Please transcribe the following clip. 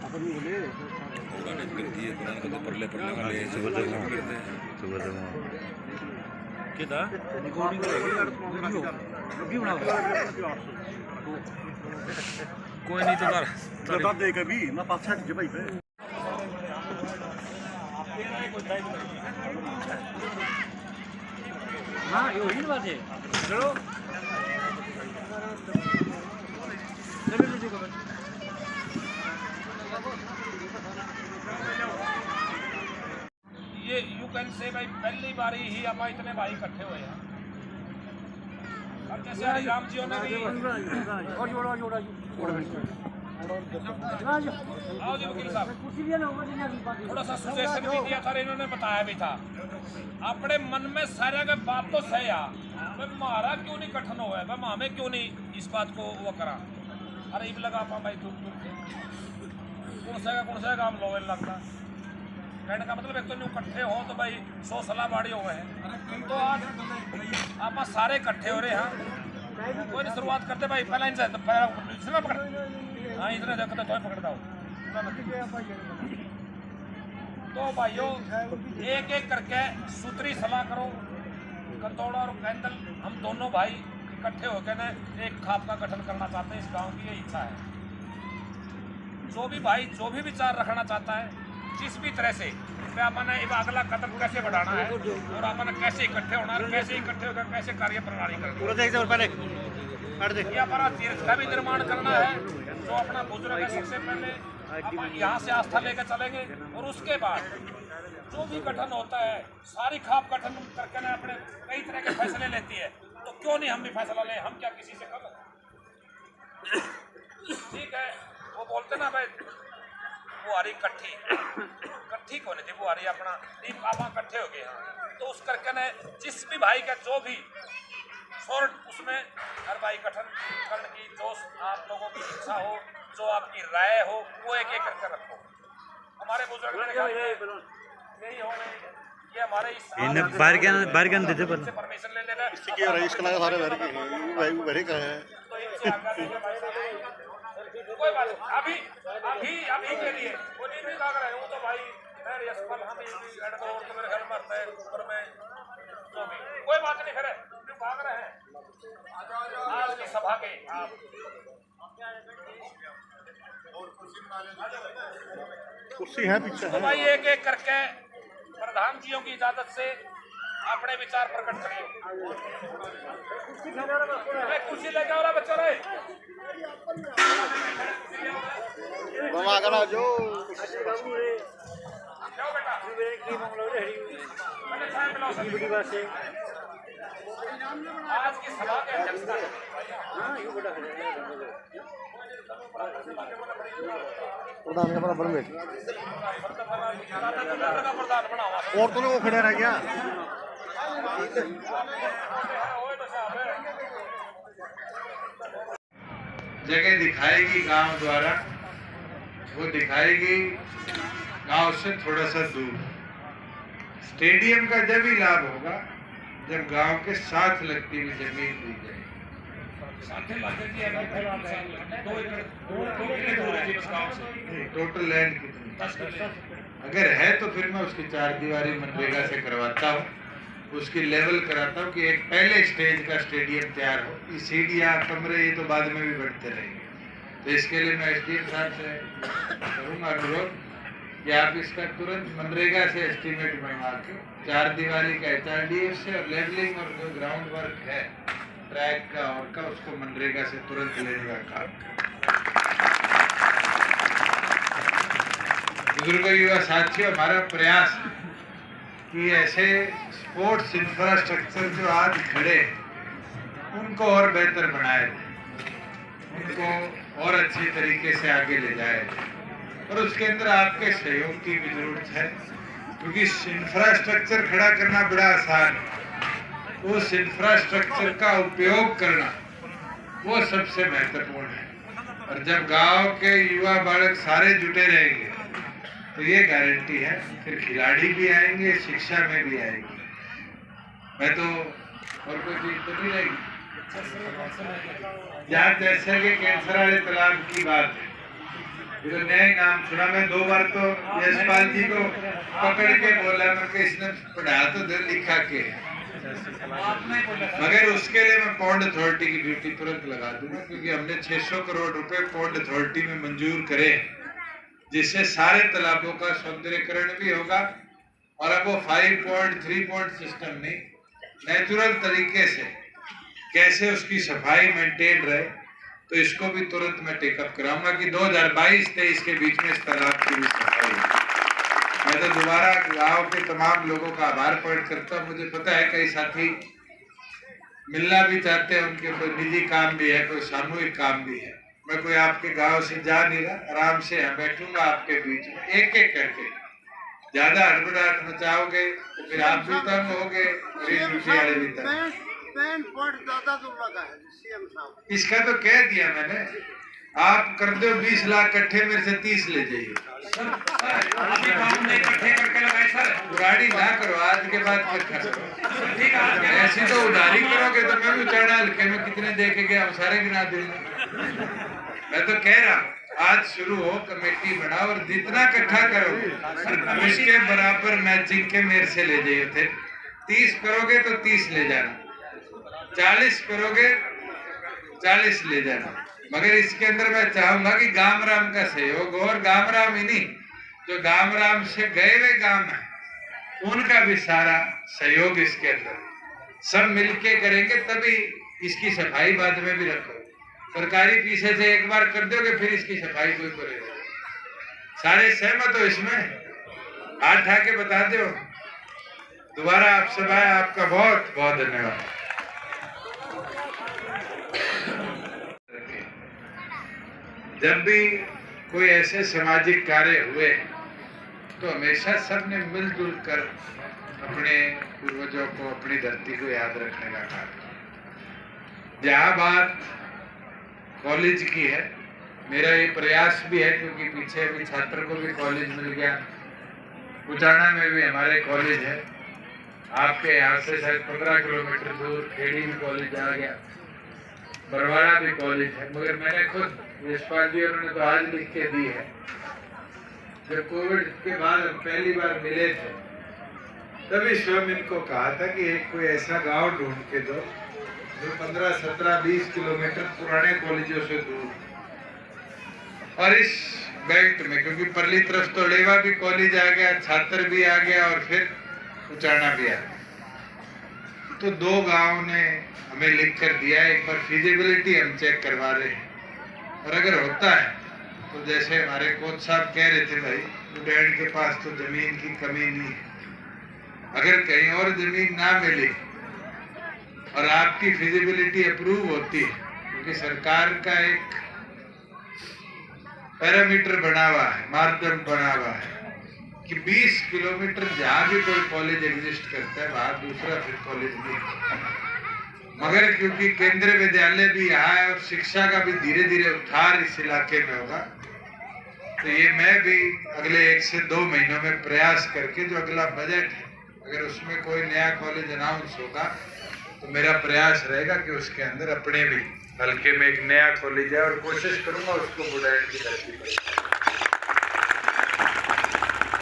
कोई नहीं तो देगा भी ना पाछा भाई हाँ ये वही बात है। चलो ये यू कैन से भाई पहली बार ही आप इतने भाई इकट्ठे हुए हैं। अब जैसे हरिराम जी ने भी आओ जी वकील साहब, थोड़ा सा सजेशन भी दिया था, इन्होंने बताया भी था अपने मन में सारे का बात तो सही है, हमारा क्यों नहीं कठिन हुआ है, हमें क्यों नहीं इस बात को वो करा। अरे इब लगा पा भाई दूर कौन सा काम लोगे लगता कहने का मतलब एक तो नहीं इकट्ठे हो तो भाई 100 सलाह बाड़ी हो गए हैं। तो आज आप सारे इकट्ठे हो रहे हैं, कोई नहीं शुरुआत करते भाई पहला इनसे इतना पकड़, हाँ इतने देखते तो पकड़ता हूँ। तो भाइयों एक एक करके सूत्री सलाह करो, कंतौड़ा और कैंदल हम दोनों भाई इकट्ठे होकर ना एक खाप का गठन करना चाहते हैं। इस गांव की ये इच्छा है। जो भी भाई जो भी विचार रखना चाहता है जिस भी तरह से अपने अगला कदम कैसे बढ़ाना है और अपने कैसे इकट्ठे होना है, कैसे इकट्ठे होकर कैसे कार्य प्रणाली करनी है, हमारा तीर्थ का भी निर्माण करना है। जो अपना बुजुर्ग है सबसे पहले अपन यहाँ से आस्था लेकर चलेंगे और उसके बाद जो भी गठन होता है सारी खाप गठन करके ना अपने कई तरह के फैसले लेती है। तो क्यों नहीं हम भी फैसला लें, हम क्या किसी से कम? ठीक है वो बोलते ना भाई बुआरी कट्ठी कौन थी, बुआरी अपना आप इकट्ठे हो गए। हाँ तो उस करके ने जिस भी भाई का जो भी शॉर्ट उसमें हर भाई गठन करने की जो आप लोगों की इच्छा हो, जो आपकी राय हो, वो एक एक करके रखो। हमारे बुजुर्ग यही हो ये हमारे परमिशन ले लेना कोई बात अभी अभी अभी के लिए वो नहीं भी भाग रहे हूँ तो भाई मैं यशपाल हम तो मेरे घर मरता है और मैं तो भी कोई बात नहीं, फिर भाग रहे हैं आज की सभा के आप कुर्सी है पीछे तो भाई एक एक करके प्रधान जियों की इजाजत से अपने विचार प्रकट करिए। कुर्सी लेके वाला बच्चा रहे जो आज की सभा के अध्यक्षता प्रधान का बराबर में और तो वो खड़े रह गया। जगह दिखाएगी गांव द्वारा, वो दिखाएगी गांव से थोड़ा सा दूर। स्टेडियम का जब ही लाभ होगा जब गांव के साथ लगती हुई जमीन दी जाए। टोटल लैंड कितनी अगर है तो फिर मैं उसकी 4 दीवारी मनरेगा से करवाता हूँ, उसकी लेवल कराता हूँ कि एक पहले स्टेज का स्टेडियम तैयार हो। ये सीढ़ियाँ कमरे ये तो बाद में भी बढ़ते रहेंगे। तो इसके लिए मैं एसडीएम साहब से करूँगा अनुरोध कि आप इसका तुरंत मनरेगा से एस्टीमेट बनवा के 4 दीवारी का HRDF से और लेवलिंग और जो ग्राउंड वर्क है ट्रैक का और का उसको मनरेगा से तुरंत लेने का काम करें। बुजुर्ग युवा साथियों, हमारा प्रयास है कि ऐसे स्पोर्ट्स इंफ्रास्ट्रक्चर जो आज खड़े उनको और बेहतर बनाया जाए, उनको और अच्छी तरीके से आगे ले जाया जाए और उसके अंदर आपके सहयोग की भी जरूरत है, क्योंकि इंफ्रास्ट्रक्चर खड़ा करना बड़ा आसान है, उस इंफ्रास्ट्रक्चर का उपयोग करना वो सबसे महत्वपूर्ण है। और जब गांव के युवा बालक सारे जुटे रहेंगे तो ये गारंटी है फिर खिलाड़ी भी आएंगे, शिक्षा में भी आएंगे। मैं तो और कोई चीज तो नहीं रहेगी। जहाँ जैसे कि कैंसर वाले तालाब की बात है, ये तो नया नाम सुना मैं 2 बार तो यशपाल जी को पकड़ के बोला मैं इसने पढ़ा तो दे लिखा के, मगर उसके लिए मैं पॉन्ड अथॉरिटी की ड्यूटी तुरंत लगा दूंगा, क्योंकि हमने 600 करोड़ रुपए पॉन्ड अथॉरिटी में मंजूर करे, जिससे सारे तालाबों का सौंदर्यीकरण भी होगा। और अब वो 5 पॉइंट 3 पॉइंट सिस्टम नहीं, नेचुरल तरीके से कैसे उसकी सफाई मेंटेन रहे, तो इसको भी तुरंत मैं टेकअप कराऊंगा कि 2022-23 के बीच में इस तालाब की भी सफाई हो। मैं तो दोबारा गांव के तमाम लोगों का आभार प्रकट करता हूँ। मुझे पता है कई साथी मिलना भी चाहते हैं, उनके कोई निजी काम भी है, कोई सामूहिक काम भी है। मैं कोई आपके गांव से जा नहीं रहा, आराम से यहाँ बैठूंगा आपके बीच में एक एक करके। ज्यादा हड़बड़ाहट मचाओगे तो फिर आप भी तंग होगे, ड्यूटी वाले भी तंग। इसका तो कह दिया मैंने, आप कर दो 20 लाख इकट्ठे, मेरे से 30 ले जाइए। इकट्ठे करके लगाए सर, उड़ाड़ी ना करो, आज के बाद इकट्ठा करो। ऐसी तो उधारी करोगे तो मैं भी चढ़ा हल्के में कितने दे के गया सारे गिना दूंगा। मैं तो कह रहा हूँ आज शुरू हो, कमेटी बनाओ और जितना इकट्ठा करो उसके बराबर मैचिंग के मेरे से ले जाइए थे। 30 करोगे तो 30 ले जाना, 40 करोगे 40 ले जाना, मगर इसके अंदर मैं चाहूंगा कि गांव राम का सहयोग हो, और गांव राम ही नहीं, जो गांव राम से गए हुए गांव है उनका भी सारा सहयोग इसके अंदर सब मिलके करेंगे, तभी इसकी सफाई बाद में भी रखो। सरकारी पीछे से एक बार कर दोगे फिर इसकी सफाई कोई करेगा। सारे सहमत हो इसमें? हाथ उठा के बता दो। दोबारा आप सब आए, आपका बहुत बहुत धन्यवाद। जब भी कोई ऐसे सामाजिक कार्य हुए तो हमेशा सबने मिलजुल कर अपने पूर्वजों को, अपनी धरती को याद रखने का कार्य। जहाँ बात कॉलेज की है, मेरा ये प्रयास भी है, क्योंकि पीछे भी छात्र को भी कॉलेज मिल गया, कुचाना में भी हमारे कॉलेज है, आपके यहाँ से शायद 15 किलोमीटर दूर खेड़ी में कॉलेज आ गया, बरवाड़ा भी कॉलेज है। मगर मैंने खुद यशपाल जी उन्होंने तो आज लिख के दी है, जब कोविड के बाद हम पहली बार मिले थे तभी स्वयं इनको कहा था कि एक कोई ऐसा गांव ढूंढ के दो जो 15, 17, 20 किलोमीटर पुराने कॉलेजों से दूर, और इस बेल्ट में, क्योंकि परली तरफ तो लेवा भी कॉलेज आ गया, छात्र भी आ गया और फिर उचाना भी आ गया। तो 2 गांव ने हमें लिख कर दिया, एक बार फिजिबिलिटी हम चेक करवा रहे हैं, और अगर होता है तो जैसे हमारे कोच साहब कह रहे थे, भाई उदयन के पास तो जमीन की कमी नहीं है, अगर कहीं और जमीन ना मिले और आपकी फिजिबिलिटी अप्रूव होती है, क्योंकि सरकार का एक पैरामीटर बना हुआ है, मापदंड बना हुआ है कि 20 किलोमीटर जहाँ भी कोई कॉलेज एग्जिस्ट करता है वहां दूसरा फिर कॉलेज नहीं। मगर क्योंकि केंद्रीय विद्यालय भी यहाँ है और शिक्षा का भी धीरे धीरे उद्धार इस इलाके में होगा, तो ये मैं भी अगले 1 से 2 महीनों में प्रयास करके जो अगला बजट है, अगर उसमें कोई नया कॉलेज अनाउंस होगा तो मेरा प्रयास रहेगा कि उसके अंदर अपने भी हल्के में एक नया कॉलेज है, और कोशिश करूंगा उसको बुढ़ान की धरती पर